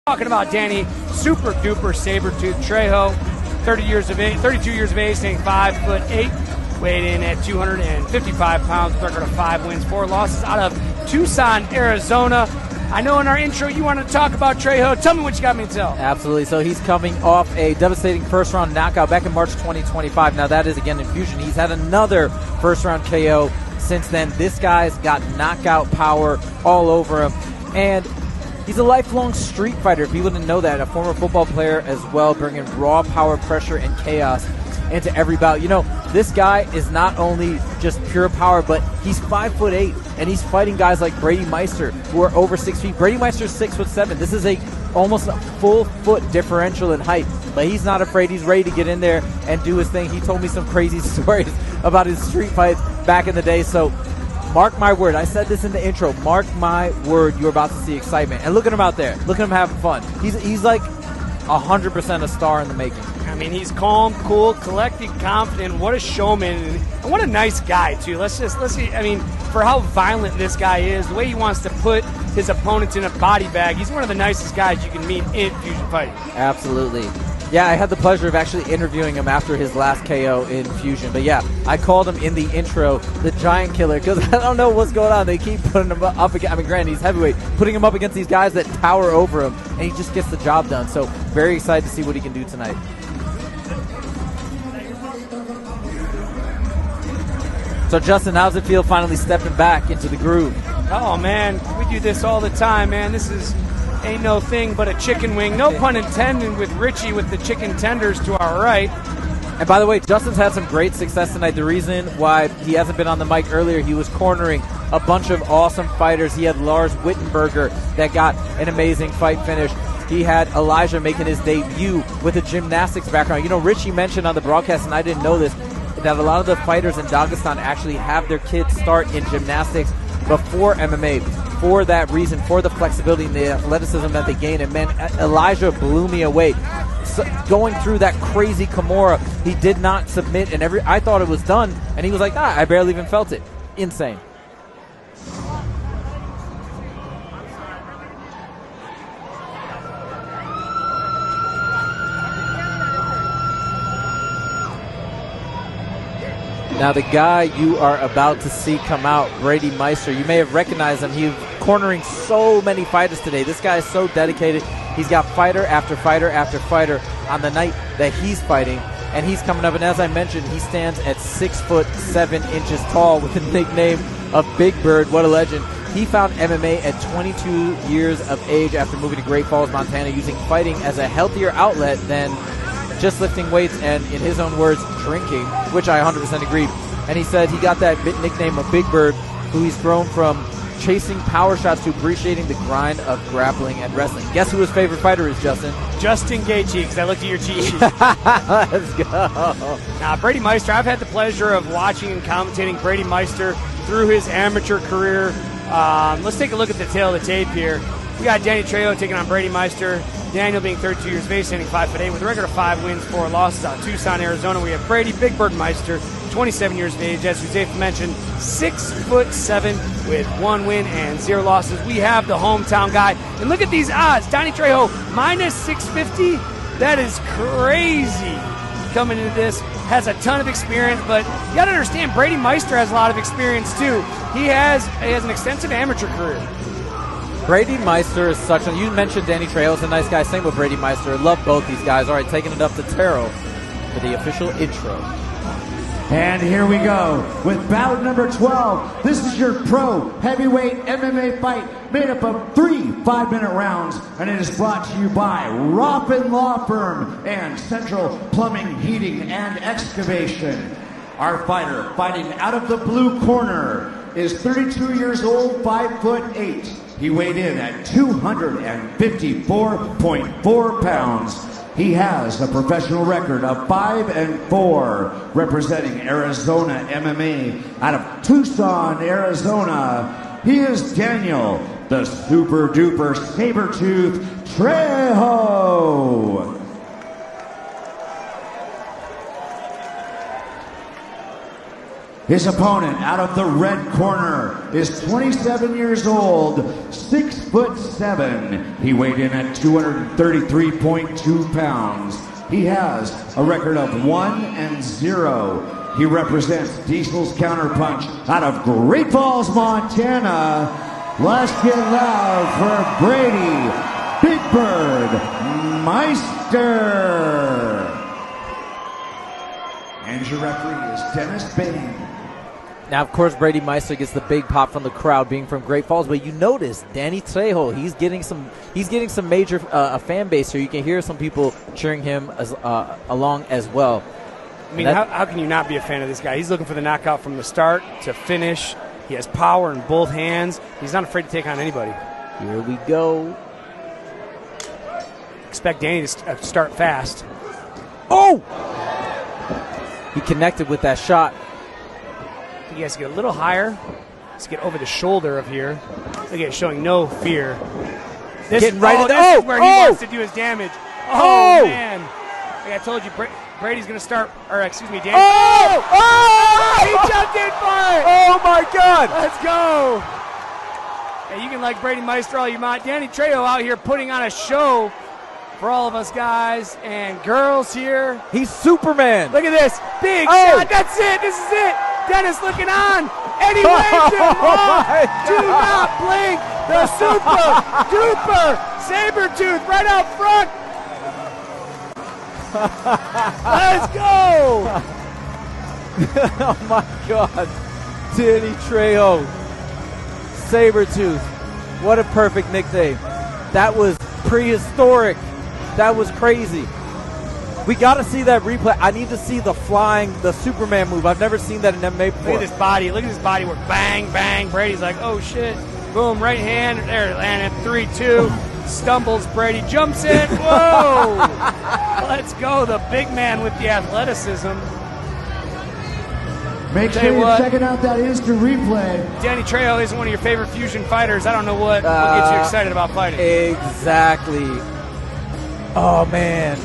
Talking about Danny SuperDuperSabretooth Trejo, 32 years of age, standing 5'8", weighed in at 255 pounds, record of 5 wins, 4 losses, out of Tucson, Arizona. I know in our intro you wanted to talk about Trejo. Tell me what you got me to tell. Absolutely. So he's coming off a devastating first-round knockout back in March 2025. Now that is again in Fusion. He's had another first-round KO since then. This guy's got knockout power all over him, and he's a lifelong street fighter. If you didn't know that, a former football player as well, bringing raw power, pressure, and chaos into every bout. You know, this guy is not only just pure power, but he's 5'8", and he's fighting guys like Brady Meister, who are over 6 feet. Brady Meister's 6'7". This is almost a full foot differential in height, but he's not afraid. He's ready to get in there and do his thing. He told me some crazy stories about his street fights back in the day. So mark my word. I said this in the intro. Mark my word. You're about to see excitement. And look at him out there. Look at him having fun. He's like 100% a star in the making. I mean, he's calm, cool, collected, confident. What a showman, and what a nice guy too. Let's see. I mean, for how violent this guy is, the way he wants to put his opponents in a body bag, he's one of the nicest guys you can meet in Fusion fighting. Absolutely. Yeah, I had the pleasure of actually interviewing him after his last KO in Fusion. But yeah, I called him in the intro the Giant Killer because I don't know what's going on. They keep putting him up against, I mean, granted, he's heavyweight, putting him up against these guys that tower over him, and he just gets the job done. So very excited to see what he can do tonight. So Justin, how's it feel finally stepping back into the groove? Oh man, we do this all the time, man. This ain't no thing but a chicken wing. No pun intended with Richie with the chicken tenders to our right. And by the way, Justin's had some great success tonight. The reason why he hasn't been on the mic earlier, he was cornering a bunch of awesome fighters. He had Lars Wittenberger that got an amazing fight finish. He had Elijah making his debut with a gymnastics background. You know, Richie mentioned on the broadcast, and I didn't know this, that a lot of the fighters in Dagestan actually have their kids start in gymnastics before MMA. For that reason, for the flexibility and the athleticism that they gain. And man, Elijah blew me away. So going through that crazy Kimura, he did not submit, and I thought it was done, and he was like, I barely even felt it. Insane. Now, the guy you are about to see come out, Brady Meister, you may have recognized him. He's cornering so many fighters today. This guy is so dedicated. He's got fighter after fighter after fighter on the night that he's fighting, and he's coming up. And as I mentioned, he stands at 6'7" tall with the nickname of Big Bird. What a legend. He found MMA at 22 years of age after moving to Great Falls, Montana, using fighting as a healthier outlet than just lifting weights and, in his own words, drinking, which I 100% agree. And he said he got that nickname of Big Bird, who he's grown from chasing power shots to appreciating the grind of grappling and wrestling. Guess who his favorite fighter is, Justin? Justin Gaethje, because I looked at your cheat sheet. Let's go. Now, Brady Meister, I've had the pleasure of watching and commentating Brady Meister through his amateur career. Let's take a look at the tail of the tape here. We got Danny Trejo taking on Brady Meister. Daniel being 32 years of age, standing 5'8", with a record of 5 wins, 4 losses out of Tucson, Arizona. We have Brady Big Bird Meister, 27 years of age, as Jose mentioned, 6'7", with 1 win and 0 losses. We have the hometown guy. And look at these odds. Danny Trejo, minus 650. That is crazy. Coming into this, has a ton of experience, but you got to understand, Brady Meister has a lot of experience too. He has an extensive amateur career. Brady Meister is such a... You mentioned Danny Trejo is a nice guy. Same with Brady Meister. I love both these guys. All right, taking it up to Terrell for the official intro. And here we go with bout number 12. This is your pro heavyweight MMA fight made up of 3 5-minute rounds, and it is brought to you by Roffin Law Firm and Central Plumbing, Heating, and Excavation. Our fighter fighting out of the blue corner is 32 years old, 5'8". He weighed in at 254.4 pounds. He has a professional record of 5-4, representing Arizona MMA out of Tucson, Arizona. He is Daniel, the SuperDuperSabretooth Trejo. His opponent out of the red corner is 27 years old, 6'7". He weighed in at 233.2 pounds. He has a record of 1-0. He represents Diesel's Counterpunch out of Great Falls, Montana. Let's get loud for Brady Big Bird Meister. And your referee is Dennis Bain. Now, of course, Brady Meister gets the big pop from the crowd, being from Great Falls. But you notice Danny Trejo, he's getting some major fan base here. You can hear some people cheering him along as well. I mean, how can you not be a fan of this guy? He's looking for the knockout from the start to finish. He has power in both hands. He's not afraid to take on anybody. Here we go. Expect Danny to start fast. Oh! He connected with that shot. He has to get a little higher. Let's get over the shoulder of here. Again, showing no fear. This is where he wants to do his damage. Oh, man. Like I told you, Brady's going to start, or excuse me, Danny. He jumped in for it. Oh, my God. Let's go. Hey, you can like Brady Meister all you want. Danny Trejo out here putting on a show for all of us guys and girls here. He's Superman. Look at this. Big shot. That's it. This is it. Dennis looking on. And he waves him off. Do not blink. The Super Duper Sabretooth right out front. Let's go. Oh, my God. Danny Trejo. Sabretooth. What a perfect nickname. That was prehistoric. That was crazy. We got to see that replay. I need to see the Superman move. I've never seen that in MMA before. Look at this body. Look at this body work. Bang, bang. Brady's like, oh, shit. Boom, right hand. There, landed 3-2. Stumbles. Brady jumps in. Whoa. Let's go. The big man with the athleticism. Make sure you're checking out that instant replay. Danny Trejo isn't one of your favorite fusion fighters. I don't know what will get you excited about fighting. Exactly. Oh, man.